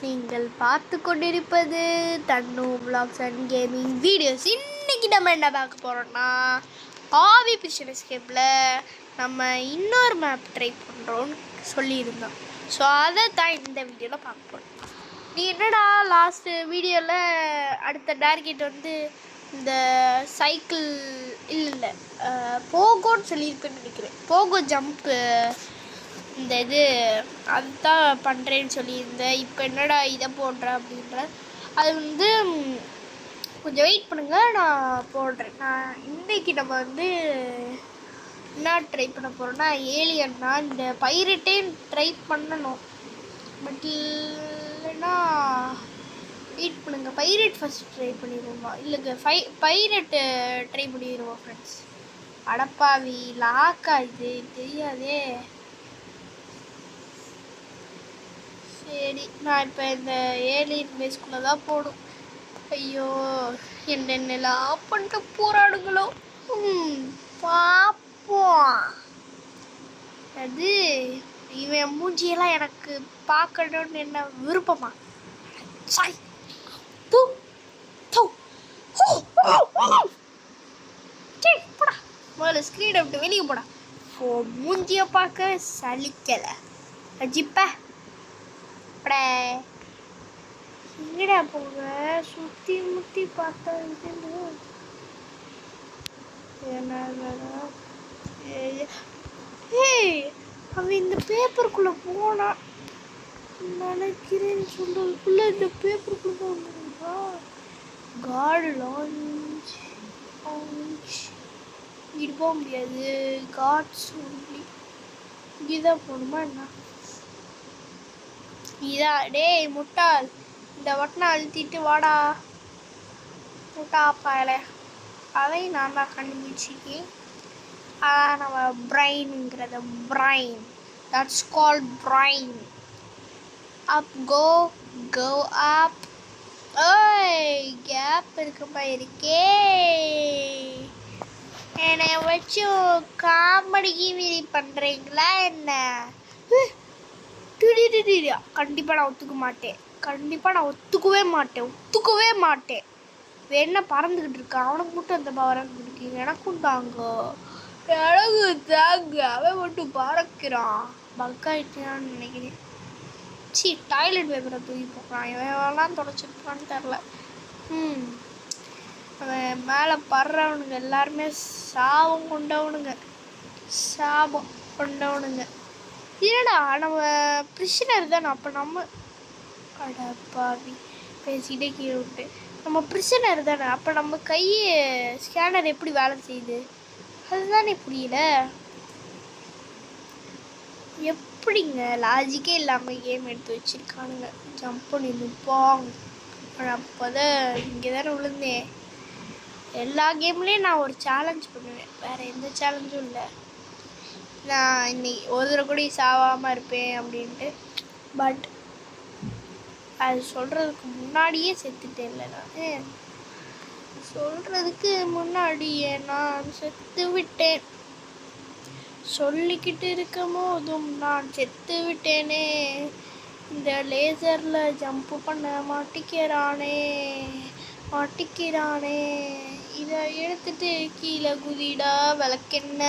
நீங்கள் பார்த்து கொண்டிருப்பது தன்னு vlogs and gaming videos. இன்னைக்கு நம்ம என்ன பார்க்க போகிறோம்னா ஆவி பிஷன் எஸ்கேப்பில் நம்ம இன்னொரு மேப் ட்ரை பண்ணுறோன்னு சொல்லியிருந்தோம். ஸோ அதை தான் இந்த வீடியோவில் பார்க்க போகிறோம். நீ என்னடா லாஸ்ட்டு வீடியோவில் அடுத்த டார்கெட் வந்து இந்த சைக்கிள் இல்லை போகோன்னு சொல்லியிருப்பேன்னு நினைக்கிறேன். போகோ ஜம்ப்பு இந்த இது அதுதான் பண்ணுறேன்னு சொல்லியிருந்தேன். இப்போ என்னடா இதை போடுறேன் அப்படின்ற அது வந்து கொஞ்சம் வெயிட் பண்ணுங்கள், நான் போடுறேன். நான் இன்றைக்கி நம்ம வந்து என்ன ட்ரை பண்ண போகிறோன்னா ஏலியன்னா இந்த பைரட்டே ட்ரை பண்ணணும். பட் இல்லைன்னா வெயிட் பண்ணுங்கள், பைரட் ஃபஸ்ட் ட்ரை பண்ணிடுவோமா? இல்லைங்க பைரட்டு ட்ரை பண்ணிடுவோம் ஃப்ரெண்ட்ஸ். அடப்பாவி லாக்கா இது தெரியாதே. சரி, நான் இப்போ இந்த ஏலியன் பேஸ்குள்ளே தான் போடும். ஐயோ, என்னென்னலாம் பண்ணிட்டு போராடுங்களோ. பார்ப்போம். அது இவன் மூஞ்சியெல்லாம் எனக்கு பார்க்கணுன்னு என்ன விருப்பமா? சாய் தூ தூ போடா, முதல்ல ஸ்க்ரீனை விட்டு வெளியே போடா. மூஞ்சியை பார்க்க சலிக்கலை அஜிப்ப. எங்கடா போங்க, சுற்றி முற்றி பார்த்தா அவன் இந்த பேப்பருக்குள்ளே போனா நினைக்கிறேன்னு சொல்றதுக்குள்ள இந்த பேப்பருக்குள்ள தான் வந்துருக்கா. காடு லான்ச் இங்கிட்டு போக முடியாது. காட்ஸ் ஒன்லி இங்கேதான் போகணுமா என்ன? இதான் டேய் முட்டாள், இந்த வட்டனை அழுத்திட்டு வாடா முட்டா பாயல. அதை நான் தான் கண்டுபிடிச்சிக்கேன். அதான் நம்ம பிரைனுங்கிறத பிரைன், தட்ஸ் கால்ட் பிரைன். அப் கோ கோ அப். ஓய் கேப் இருக்குப்பா இருக்கே. என்னை வச்சு காமெடிக்கு மீறி பண்ணுறீங்களா என்ன? கண்டிப்பாக நான் ஒத்துக்க மாட்டேன். கண்டிப்பாக நான் ஒத்துக்கவே மாட்டேன். வேணா பறந்துக்கிட்டு இருக்கான், அவனுக்கு மட்டும் அந்த பவரம் இருக்கீங்க. எனக்கும் தாங்க, எனக்கு தாங்க. அவன் மட்டும் பறக்கிறான். பக்காயிட்டான்னு நினைக்கிறேன். டாய்லெட் பேப்பரை தூக்கி போகிறான். இவெல்லாம் தொடச்சிருக்கான்னு தெரில. அவன் மேலே படுறவனுங்க எல்லாருமே சாபம் கொண்டவனுங்க. இல்லைடா, நம்ம பிரிஷனர் தானே. அப்போ நம்ம அடப்பாவி பேசிக்கிட்டே கீழே விட்டு நம்ம பிரிஷனர் தானே. அப்போ நம்ம ஸ்கேனர் எப்படி வேலை செய்யுது அதுதானே புரியல. எப்படிங்க லாஜிக்கே இல்லாமல் கேம் எடுத்து வச்சுருக்கானுங்க. ஜம்ப் பண்ணி நிற்பாங்க. அப்போ தான் இங்கே தானே விழுந்தேன். எல்லா கேம்லேயும் நான் ஒரு சேலஞ்ச் பண்ணுவேன், வேறு எந்த சேலஞ்சும் இல்லை. நான் இன்னைக்கு ஒரு தடவை கூட சாவாமல் இருப்பேன் அப்படின்ட்டு. பட் அது சொல்கிறதுக்கு முன்னாடியே செத்துட்டேன். இல்லை, நான் சொல்கிறதுக்கு முன்னாடியே நான் செத்து விட்டேன். சொல்லிக்கிட்டு இருக்கும் போதும் நான் செத்து விட்டேனே. இந்த லேசரில் ஜம்ப்பு பண்ண மாட்டிக்கிறானே. இதை எடுத்துட்டு கீழே குதிடா. விளக்கென்ன.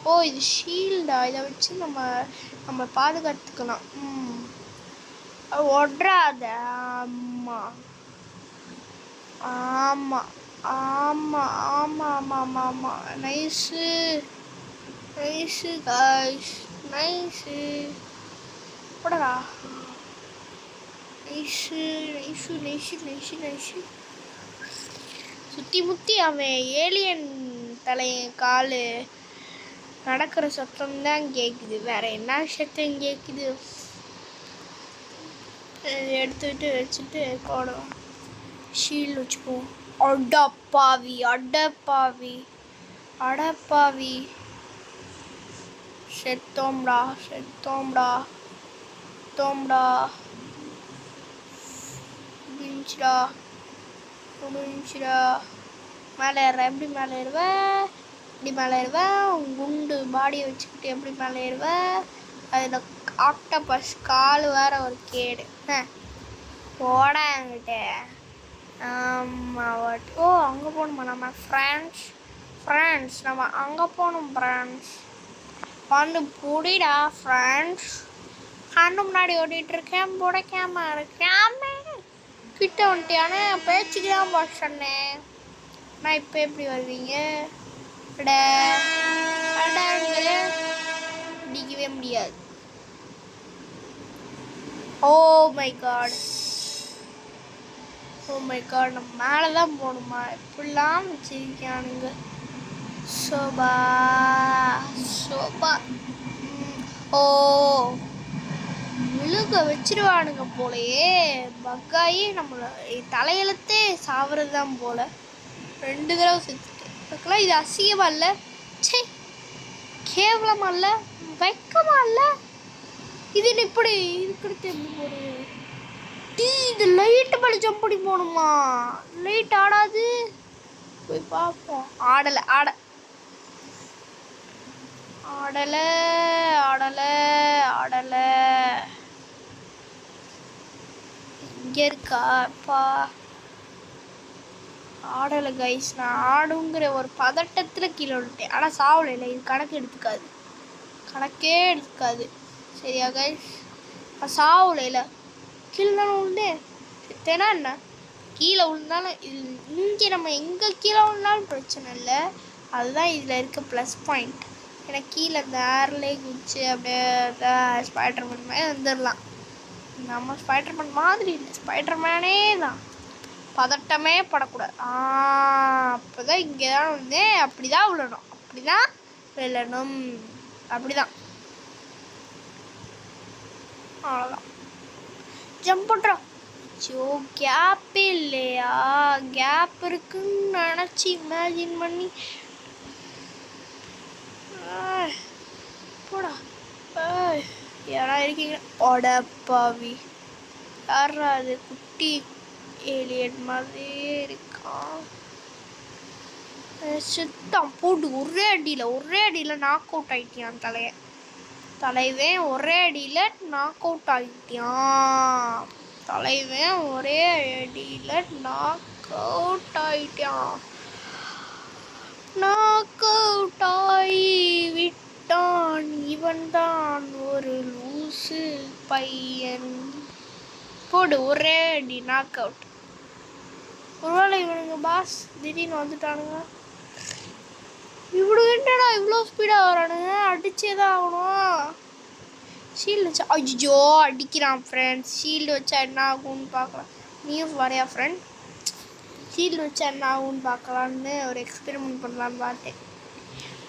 ஓ, இது ஷீல்டா. இதை வச்சு நம்ம பாதுகாத்துக்கலாம். ஒட்றாத. ஆமாம். நைஸு காய்ஸ், நைஸு போடா. நைஸு. சுற்றி முற்றி அவன் ஏலியன் தலையன் கால் நடக்கிற சத்தம்தான் கேட்குது, வேற என்ன சத்தம் கேட்குது? எடுத்துக்கிட்டு வச்சுட்டு போடும். ஷீல்டு வச்சுப்போம். அடப்பாவி செத்தோம்டா. முடிஞ்சுடா. மேலே ஏற. எப்படி மேலே ஏறுவேன்? குண்டு பாடியை வச்சுக்கிட்டு எப்படி மேலே ஏறுவேன்? அதில் ஆக்டோபஸ் கால் வேற ஒரு கேடு போட என்கிட்ட. ஆமாம் ஓ அங்கே போகணுமா நம்ம ஃப்ரெண்ட்ஸ் நம்ம அங்கே போகணும் ஃப்ரெண்ட்ஸ். வந்து புடிடா ஃப்ரெண்ட்ஸ். கண்ணு முன்னாடி ஓடிட்டு இருக்கேன் புடைக்காம இருக்காம கிட்ட வந்துட்டியான பேச்சுக்கு தான் போட சொன்னேன். நான் இப்போ எப்படி வருவீங்க? அடிக்கவே முடியாது. ஓ மை காட் நம்ம மேலே தான் போகணுமா? எப்படிலாம் வச்சிருக்கானுங்க. சோபா ஓ விழுக வச்சிருவானுங்க போலையே. பக்காயி நம்மள தலையெழுத்தே சாவறது தான் போல. 2 தடவை செத்துட்டேன். இது அசிங்கமா இல்லை? சே கேவலமா இல்லை? வைக்கமா இல்லை? இது இப்படி இருக்கிறது எப்படி போடுது? இது லைட்டு மேலே ஜம்ப் பண்ணி போகணுமா? லைட் ஆடாது. போய் பார்ப்போம். ஆடலை இங்கே இருக்காப்பா. ஆடலை கைஸ். நான் ஆடுங்கிற ஒரு பதட்டத்தில் கீழே விட்டுட்டேன். ஆனால் சாவலை இல்லை. இது கணக்கே எடுத்துக்காது. சரியா கைஸ்? சாவலை இல்லை. கீழே தானே விழுந்தேன். செத்தேனா என்ன? கீழே விழுந்தாலும் இங்கே நம்ம எங்கே கீழே விழுந்தாலும் பிரச்சனை இல்லை. அதுதான் இதில் இருக்க ப்ளஸ் பாயிண்ட். ஏன்னா கீழே அந்த ஏர்லேயே குதிச்சு அப்படியே ஸ்பைடர்மேன் மாதிரி வந்துடலாம். நம்ம ஸ்பைடர்மேன் மாதிரி இல்லை, ஸ்பைடர்மேனே தான். பதட்டமே படக்கூடாது. அப்போ தான் இங்கே தான் வந்து அப்படி தான் விழணும். அப்படிதான் அவ்வளோதான். ஜம்ப் பண்ணுறோம். கேப் இல்லையா? கேப் இருக்குன்னு நினச்சி இமேஜின் பண்ணி போடா. யாரா இருக்கீங்க? ஒடப்பாவி யாரா அது? குட்டி ஏலியன் மாதிரியே இருக்கான். சுத்தம் போட்டு ஒரே அடியில் நாக் அவுட் ஆகிட்டியான் தலைவன். ஒரே அடியில் நாக் அவுட் ஆகிட்டியான். நாக் அவுட் ஆகி விட்டான். இவன் தான் ஒரு லூசு பையன். போடு ஒரே அடி நாக் அவுட். ஒருவேளை இவனுங்க பாஸ் திடீர்னு வந்துட்டானுங்க. என்னடா இவ்வளோ ஸ்பீடாக வரானுங்க? அடிச்சே தான் ஆகணும். ஷீல்டு வச்சா ஐயோ அடிக்கிறான் ஃப்ரெண்ட்ஸ். ஷீல்டு வச்சா என்ன ஆகும்னு பார்க்கலாம். நீயும் வரையா ஃப்ரெண்ட்? ஷீல்டு வச்சா என்ன ஆகும்னு பார்க்கலான்னு ஒரு எக்ஸ்பெரிமெண்ட் பண்ணலான்னு பார்த்தேன்.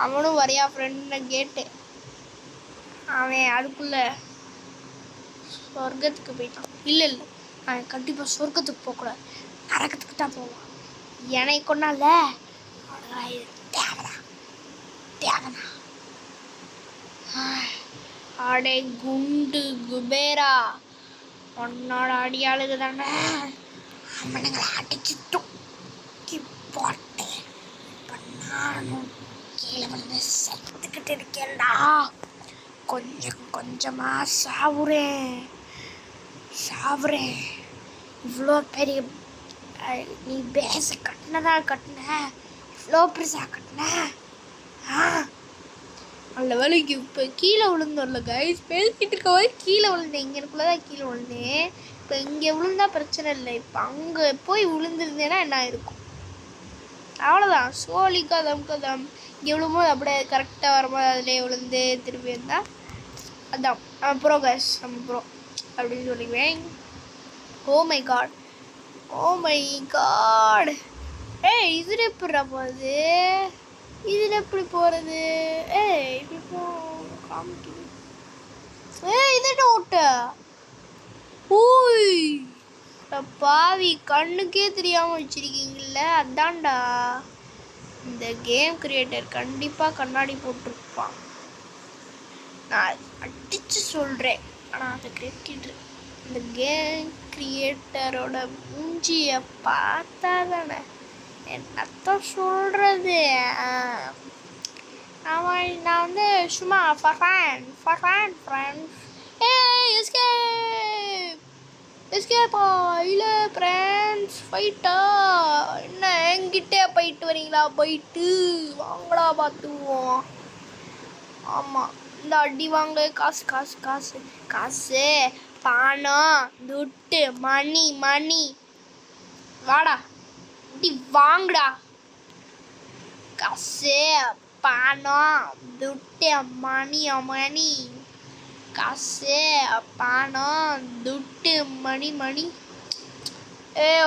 அவனும் வரையா ஃப்ரெண்டுன்னு கேட்டேன். அவன் அதுக்குள்ளே சொர்க்கத்துக்கு போயிட்டான். இல்லை அவன் கண்டிப்பாக சொர்க்கத்துக்கு போகக்கூடாது, நரகத்துக்கு தான் போவான். எனக்கு கொண்டால தேவனா அடே குண்டு குபேரா, உன்னோட அடியாளுக்கு தானே அவனுங்களை அடிச்சு தூக்கி போட்டேன். இப்போ நானும் கீழே வந்து செத்துக்கிட்டு இருக்கேன்டா. கொஞ்சமாக சாவுறேன். இவ்வளோ பெரிய நீ பேச கட்டின இவ்வளோ பெருசாக கட்டின. அந்த வேலைக்கு இப்போ கீழே விழுந்தோம்ல கைஸ். பேசிக்கிட்டு இருக்கவே கீழே விழுந்தேன். இங்கேக்குள்ளதான் கீழே விழுந்தேன். இப்போ இங்கே விழுந்தா பிரச்சனை இல்லை. இப்போ அங்கே போய் விழுந்துருந்தேன்னா என்ன இருக்கும்? அவ்வளோதான். சோழி கதம் இங்கே விழும்போது அப்படியே கரெக்டாக வரும்போது அதிலே விழுந்து திரும்பி இருந்தால் அதான் ப்ரோ கைஸ். நம்ம ப்ரோ அப்படின்னு சொல்லிக்குவேன். Oh my God. இதில் எப்படிடா போகுது? இதில் எப்படி போகிறது? இப்படி காமிக்குது. இது ஓட்ட ஓய் பாவி கண்ணுக்கே தெரியாமல் வச்சிருக்கீங்கள. அதான்டா இந்த கேம் கிரியேட்டர் கண்டிப்பாக கண்ணாடி போட்டிருப்பான். நான் அடித்து சொல்கிறேன். ஆனால் அந்த இந்த கேம் கிரியேட்டரோட மூஞ்சியை பார்த்தா தானே என்னத்தான் சொல்கிறது. நான் வந்து சும்மா ஃப்ரெண்ட்ஸ். ஏய் எஸ்கேப்பா இல்லை ஃப்ரெண்ட்ஸ் ஃபைட்டா? என்ன என்கிட்டே போயிட்டு வரீங்களா? போயிட்டு வாங்கடா பார்த்துக்குவோம். ஆமாம், இந்த அடி வாங்க. காசு காசு காசு காசு, பணம், துட்டு, மணி. வாடா அடி வாங்கடா. காசு, பணம், துட்டு, மணி. காசு, பணம், துட்டு, மணி.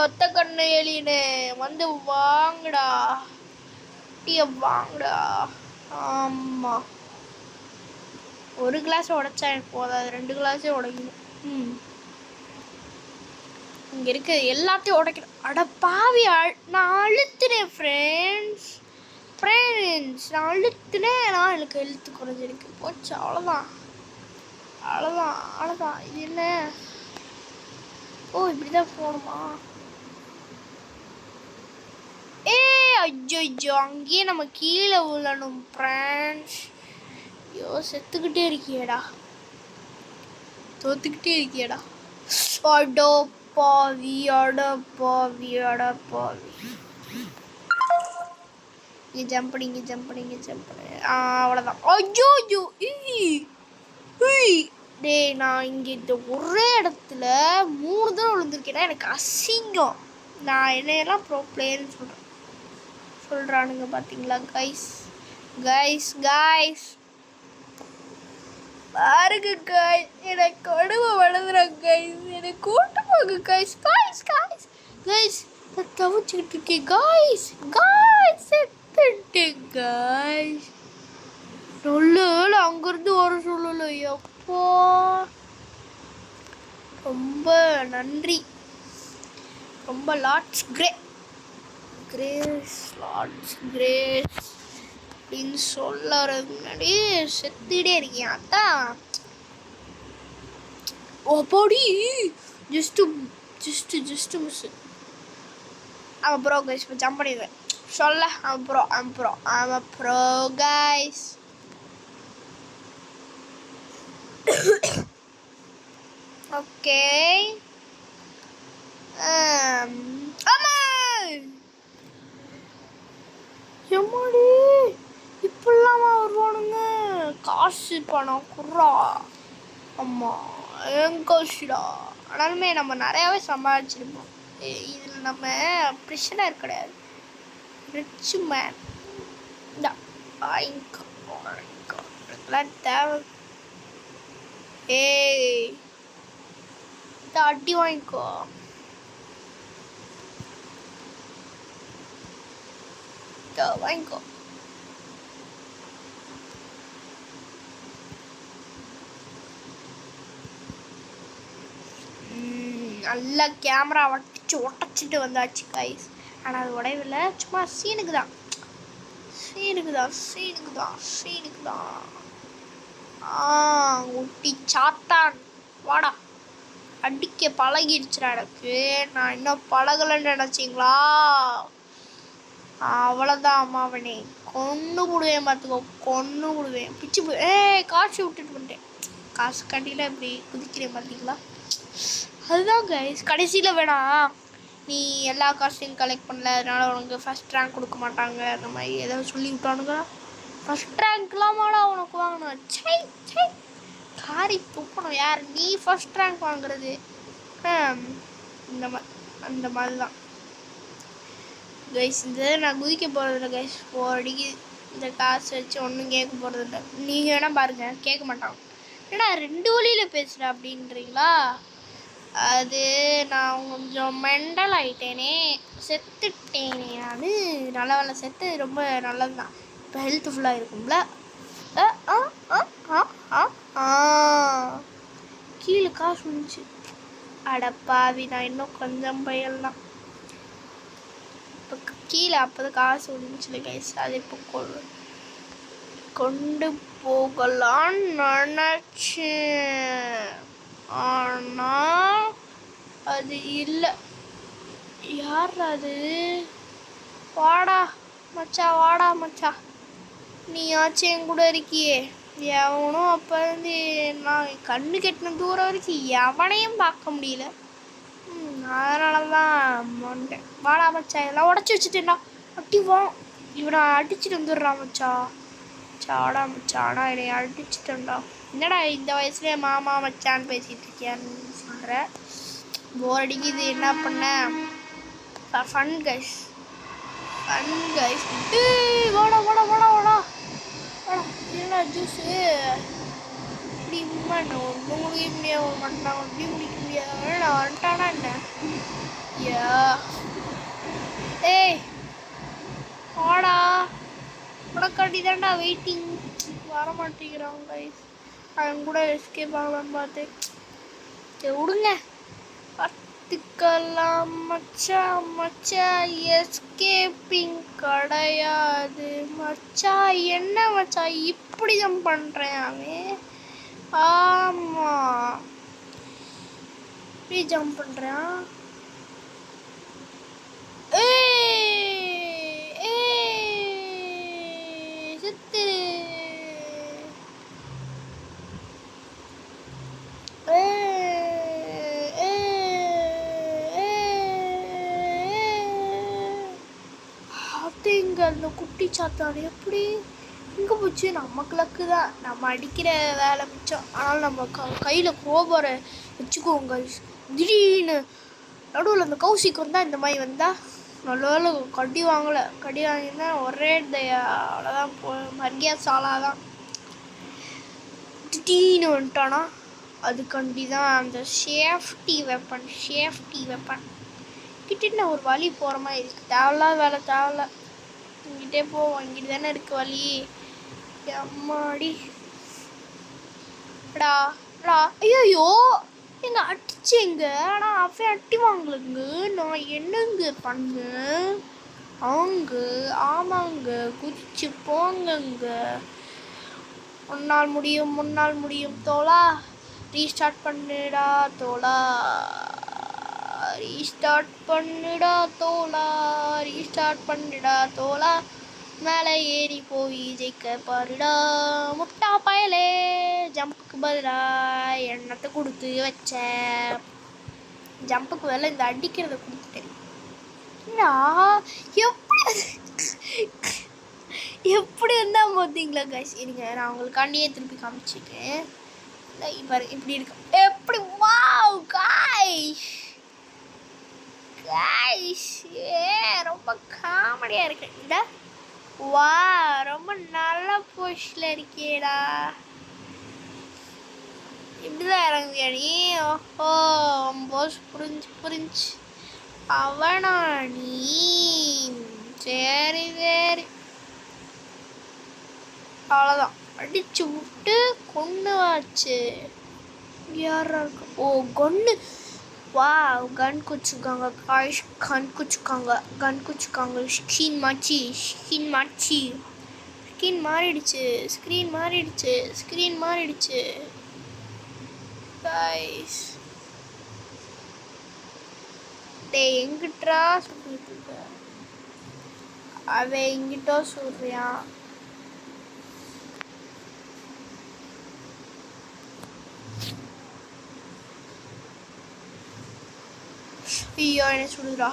ஒத்த கண்ணு எலினு வந்து வாங்கடா, வாங்கடா. ஆமாம், ஒரு கிளாஸ் உடைச்சா எனக்கு போதாது, 2 கிளாஸே உடைக்கணும். இங்கே இருக்க எல்லாத்தையும் உடைக்கணும். அட பாவி, நான் அழுத்துனேன் ஃப்ரெண்ட்ஸ். நான் அழுத்துனேன். எனக்கு எழுத்து குறைஞ்சிருக்கு. போச்சு, அவ்வளோதான். இது என்ன? ஓ, இப்படிதான் போகணுமா? ஐயோ, அங்கேயே நம்ம கீழே விழணும் ஃப்ரெண்ட்ஸ். ஐயோ, செத்துக்கிட்டே இருக்கியேடா, தோத்துக்கிட்டே இருக்கியேடா. அடோ பாவி. இங்கே ஜம்ப் பண்ணி. அவ்வளோதான். ஐயோ டேய், நான் இங்கே இந்த ஒரே இடத்துல 3 தடவை விழுந்திருக்கேன்னா எனக்கு அசிங்கம். நான் என்னையெல்லாம் ப்ரோ பிளேயர்னு சொல்கிறானுங்க பார்த்தீங்களா கைஸ்? பாருங்க கைஸ், எனக்கு கடுமை வளர்ந்துறாங்க கைஸ். எனக்கு கூட்டு போங்க கைஸ். தவிச்சுக்கிட்டு இருக்கேன் கைஸ். செத்துட்டேன் கைஸ். சொல்ல அங்கிருந்து வர சொல்லல. எப்போ ரொம்ப நன்றி. ரொம்ப லாட்ஸ் கிரேஸ் அப்படின்னு சொல்லறதுக்கு முன்னாடி செத்துட்டே இருக்கேன். அதான் ஓடி just miss. I'm a pro guys, இப்போ ஜம்ப் பண்ணிடுவேன். சொல்ல I'm a pro guys. Okay. எம்மாடி, இப்பெல்லாம் வருவானுங்க? காசு பணம் குர்ரா. ஆமாம், எங்கோஷிடா. ஆனாலுமே நம்ம நிறையாவே சம்பாதிச்சிருப்போம். இதில் நம்ம ப்ரிஷனர் கிடையாது, ரிச் மேன். வாங்கிக்கலாம் தேவை. அடி வாங்கிக்கோ. நல்லா கேமரா உடச்சிட்டு வந்தாச்சு கைஸ். ஆனால் அது உடையவில்லை, சும்மா சீனுக்கு தான். ஊட்டி சாத்தான் வாடா. அடிக்க பழகிடுச்சுடா எனக்கு. நான் இன்னும் பழகலைன்னு நினச்சிங்களா? அவ்வளோதான் அம்மாவனே, கொன்று விடுவேன் பார்த்துக்கோ. பிச்சு காசு விட்டுட்டு வந்துட்டேன். காசு கட்டியில் இப்படி குதிக்கிறேன் பார்த்தீங்களா? அதுதான் கைஸ். கடைசியில் வேணாம், நீ எல்லா காசையும் கலெக்ட் பண்ணல, அதனால உனக்கு ஃபஸ்ட் ரேங்க் கொடுக்க மாட்டாங்க, அந்த மாதிரி ஏதாவது சொல்லி விட்டானுங்க. ஃபஸ்ட் ரேங்க்லாமாடா உனக்கு வாங்கணும்? சை காரி துப்பணும். யார் நீ ஃபஸ்ட் ரேங்க் வாங்குறது? அந்த மாதிரி தான் கைஸ். இந்த நான் குதிக்க போகிறதில்ல கைஸ். 4 அடிக்கு இந்த காசு வச்சு ஒன்றும் கேட்க போகிறதில்ல. நீங்கள் வேணால் பாருங்கள், கேட்க மாட்டாங்க. ஏன்னா 2 வழியில் பேசுகிறேன் அப்படின்றீங்களா? அது நான் கொஞ்சம் மெண்டல் ஆகிட்டேனே, செத்துட்டேனே நான். நல்ல வேலை செத்து, ரொம்ப நல்லது தான். இப்போ ஹெல்த் ஃபுல்லாக இருக்கும்ல. கீழே காசு வந்துச்சு. அடப்பாவி, நான் இன்னும் கொஞ்சம் பயல்தான். இப்போ கீழே அப்போதான் காசு வந்துச்சுல கைஸ். அது இப்போ கொண்டு போகலான்னு நினச்சேன், ஆனால் அது இல்லை. யார் அது? வாடா மச்சா. நீயாச்சும் என் கூட இருக்கியே, எவனும் அப்போ இருந்து நான் கண்ணு கெட்டின தூரம் வரைக்கும் எவனையும் பார்க்க முடியல. அதனால தான் வந்தேன். வாடா மச்சா, இதெல்லாம் உடச்சி வச்சுட்டேன்டா. வா, இவனை அடிச்சுட்டு வந்துடுறான் மச்சா. சாடா மச்சா, ஆனால் என்னை அடிச்சுட்டேன்டா. என்னடா இந்த வயசுலேயே மாமா மச்சான்னு பேசிகிட்டு இருக்கியான்னு சொல்கிற. போர் அடிக்குது, என்ன பண்ண. Fun guys, fun guys. வாடா வாடா வாடா வாடா வாடா. என்ன ஜூஸு இப்படி ஒன்றும் முடிய முடியாது மாட்டான், அப்படி முடிக்க முடியாது. நான் வந்துட்டானா என்ன? யா ஏய் வாடா, உனக்காண்டி தான்டா வெயிட்டிங். வர மாட்டேங்கிறான் கைஸ். அவன் கூட எஸ்கேப் ஆகலான்னு பார்த்தேன். சரி விடுங்க, பார்த்துக்கலாம் மச்சா. மச்சா எஸ்கேப்பிங் கிடையாது மச்சா. என்ன மச்சா இப்படி தான் பண்ணுறேன் அவன்? ஆமாம், இப்படி ஜம்ப் பண்ணுறான். சுத்து இங்க அந்த குட்டி சாத்தான் எப்படி இங்கே போச்சு? நமக்கு லக்கு தான், நம்ம அடிக்கிற வேலை மிச்சம். ஆனால் நம்ம கையில் கோபரை வச்சுக்கோங்க. திடீர்னு நடுவில் அந்த கௌசிக்கு வந்தால் இந்த மாதிரி வந்தால் நல்ல வேலை கடி வாங்கலை. கடி வாங்கினா ஒரே அவ்வளோதான், மர்கியா சாலாதான். திடீர்னு வந்துட்டானா அதுக்காண்டி தான் அந்த சேஃப்டி வெப்பன் கிட்ட ஒரு வழி போகிற மாதிரி இருக்குது. தேவையில்லாத வேலை, தேவையில்ல. இங்கிட்டே போவோம், இங்கிட்டு தானே இருக்கு வழி. அம்மாடி டா டா. ஐயோ எங்க அடிச்சேங்க. ஆனால் அவன் அட்டி வாங்கலுங்க. நான் என்னங்க பண்ண அவங்க? ஆமாங்க, குதிச்சு போங்கங்க. முன்னால் முடியும் தோலா. ரீஸ்டார்ட் பண்ணுடா தோலா, ரீஸ்டார்ட் பண்ணுடா தோலா. மேலே ஏறி போய் ஜெயிக்க பாருடா முட்டா பயலே. ஜம்புக்கு பதிலாக எண்ணத்தை கொடுத்து வச்ச. ஜம்புக்கு பதிலாக இந்த அடிக்கிறத கொடுத்துட்டேன். எப்படி இருந்தால் பார்த்தீங்களா கைஸ்? இருங்க, நான் உங்களுக்காண்டியே திருப்பி காமிச்சிட்டேன். இப்போ இப்படி இருக்கு. எப்படி? வாவ் கைஸ், ரொம்ப காமெடியாக இருக்கு. இந்த வா, ரொம்ப நல்ல போஸ்டில் இருக்கேடா. இப்படிதான் இறங்குவியா நீ? ஓஹோ, போஸ் புரிஞ்சு அவனா நீ? சரி அவ்வளோதான், அடிச்சு விட்டு கொண்டு வாச்சு. யாரா இருக்கு? ஓ கொன்னு. வா, கன் குச்சிருக்காங்க காய்ஸ், கன் குச்சிருக்காங்க. ஸ்கின் மாறிடுச்சு காய்ஸ். டேய் எங்கிட்டா சொல்லிட்டு இருக்க? அவன் எங்கிட்ட சொல்றியான். ஐயோ என்ன சுடுதுடா.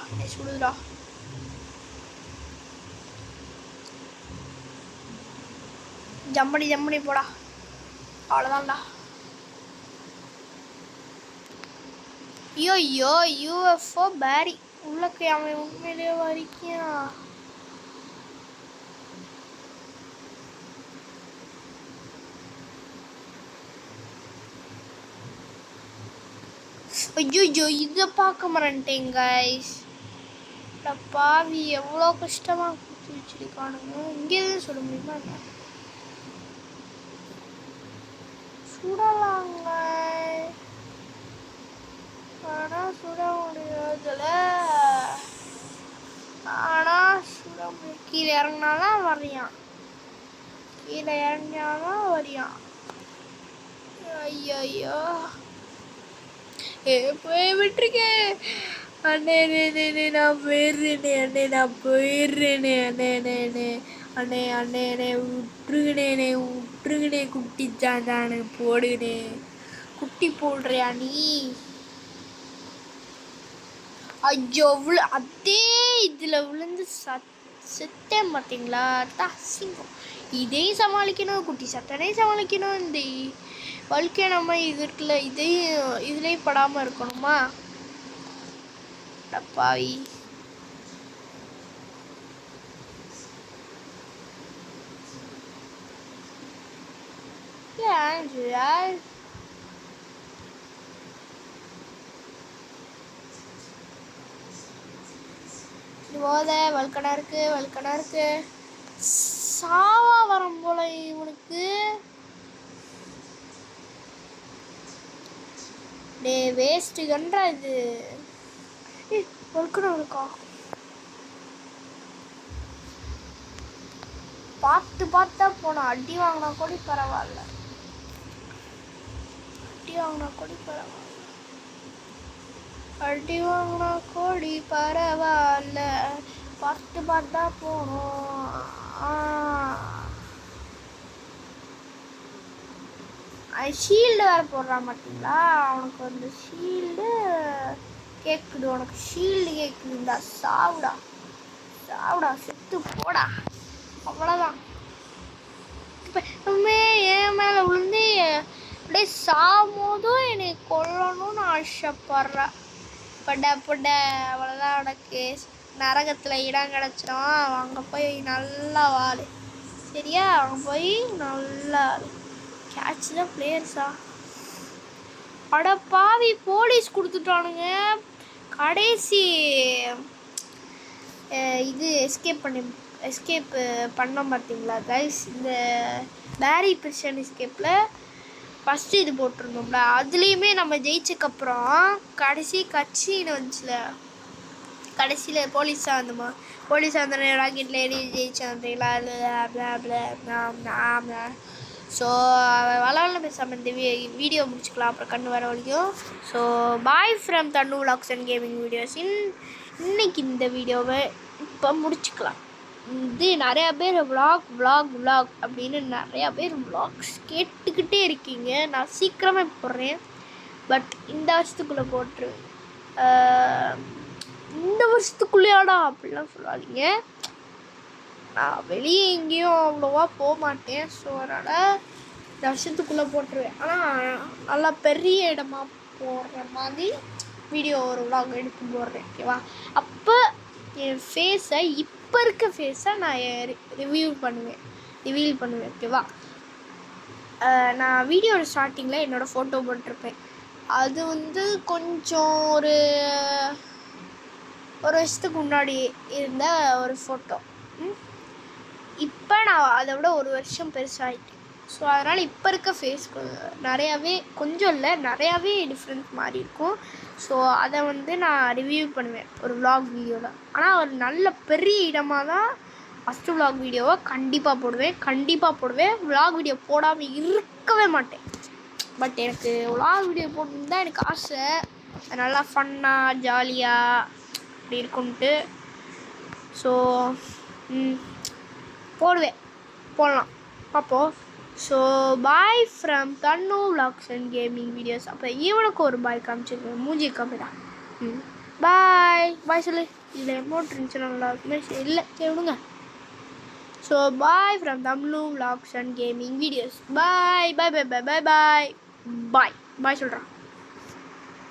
ஜம்படி போடா. அவ்வளோதான்டா. ஐயோ யூஎஃப்ஓ பேரி உள்ளக்கு அவன் உண்மையிலேயே வரிக்கான். ஐயோ இதை பார்க்க மாட்டேன் கைஸ். பாவி எவ்வளோ கஷ்டமாக குத்தி வச்சிருக்கானுங்க. இங்கே தான் சொல்ல முடியுமா? சுடலாங்க, ஆனால் சுட முடியாதுல. கீழே இறங்கினாலும் வரியான். ஐயோ போய் விட்டுருக்கேன் அண்ணே. நான் போயிடுறேனே அண்ணே. அண்ணே அண்ணே அண்ணே விட்டுருங்கண்ணே குட்டி சாந்தானு போடுனே. குட்டி போடுறியா நீ? ஐயோ அதே இதில் விழுந்து செத்தேன் பார்த்தீங்களா? அசிங்கம். இதையும் சமாளிக்கணும், குட்டி சத்தனையும் சமாளிக்கணும். இந்த வாழ்க்கையை நம்ம இதுக்குள்ள இதுலேயும் படாமல் இருக்கணுமா? டப்பாவி. போத வல்கனா இருக்கு சாவா வரம் போல இவனுக்கு. டே வேஸ்ட் கன்றா இது. வல்கனா இருக்கா? பார்த்தா போனோம். அடி வாங்கினா கூட பரவாயில்ல. அடி வாங்கினா கோடி பரவாயில்ல. பார்த்தா போனோம். ஷீல்டு வேற போடுறான் பார்த்தீங்களா? அவனுக்கு வந்து ஷீல்டு கேட்குது. உனக்கு ஷீல்டு கேட்குதுண்டா. சாவுடா செத்து போடா. அவ்வளோதான். இப்போ என் மேலே விழுந்து அப்படியே சாகும்போதும் என்னை கொல்லணும்னு ஆசைப்படுறேன். பட அவ்வளோதான். உனக்கு நரகத்தில் இடம் கிடச்சிடும். அங்கே போய் நல்லா வாழு. சரியா? அங்கே போய் நல்லா கேட்ச் த பிளேயர்ஸா. அட பாவி, போலீஸ் கொடுத்துட்டானுங்க. கடைசி இது எஸ்கேப் பண்ணோம் பார்த்தீங்களா கைஸ்? இந்த பேரி பிரிஷன் எஸ்கேப்பில் ஃபஸ்ட்டு இது போட்டிருந்தோம்ல, அதுலேயுமே நம்ம ஜெயிச்சக்கப்புறம் கடைசி கட்சின்னு வந்துச்சுல, கடைசியில் போலீஸாக வந்தோமா, போலீஸாக வந்தோடனே ராக்கெட்டில் ஏறி ஜெயிச்சாங்களா. ஸோ வளவளம் பேசாமல் இந்த வீடியோ முடிச்சுக்கலாம், அப்புறம் கண்ணு வர வரைக்கும். So bye from Thannu vlogs and gaming videos. இன்னைக்கு இந்த வீடியோவை இப்போ முடிச்சுக்கலாம். இது நிறையா பேர் vlog அப்படின்னு நிறையா பேர் vlogs கேட்டுக்கிட்டே இருக்கீங்க. நான் சீக்கிரமே போடுறேன், பட் இந்த வருஷத்துக்குள்ளே போட்டுருவேன். இந்த வருஷத்துக்குள்ளேயாடா அப்படிலாம் சொல்லாதீங்க. நான் வெளியே எங்கேயும் அவ்வளோவா போக மாட்டேன். ஸோ அதனால் இந்த வருஷத்துக்குள்ளே போட்டுருவேன். ஆனால் நல்லா பெரிய இடமா போடுற மாதிரி வீடியோ ஒரு vlog எடுத்து போடுறேன். ஓகேவா? அப்போ என் ஃபேஸை இப்போ இருக்க ஃபேஸை நான் ரிவீல் பண்ணுவேன். ஓகேவா? நான் வீடியோட ஸ்டார்டிங்கில் என்னோடய ஃபோட்டோ போட்டிருப்பேன். அது வந்து கொஞ்சம் ஒரு வருஷத்துக்கு முன்னாடி இருந்த ஒரு ஃபோட்டோ. இப்போ நான் அதை விட ஒரு வருஷம் பெருசாகிட்டேன். ஸோ அதனால் இப்போ இருக்க ஃபேஸ் நிறையாவே டிஃப்ரெண்ட் மாதிரி இருக்கும். ஸோ அதை வந்து நான் ரிவ்யூ பண்ணுவேன் ஒரு vlog வீடியோவில். ஆனால் ஒரு நல்ல பெரிய இடமாக தான் ஃபஸ்ட்டு vlog வீடியோவை கண்டிப்பாக போடுவேன். vlog வீடியோ போடாமல் இருக்கவே மாட்டேன். பட் எனக்கு vlog வீடியோ போடணுன்னு தான் எனக்கு ஆசை. நல்லா ஃபன்னாக ஜாலியாக அப்படி இருக்கும்ட்டு. ஸோ போடலாம் பார்ப்போம். So bye from Thannu vlogs and gaming videos. அப்போ இவனுக்கு ஒரு பாய் காமிச்சிருக்கேன், மூஞ்சி காமிடா. பாய் சொல்லு. இதில் எமௌண்ட் இருந்துச்சு நல்லா இருக்குமே. இல்லை சரி விடுங்க. So bye from Thannu vlogs and gaming videos. Bye சொல்கிறான்.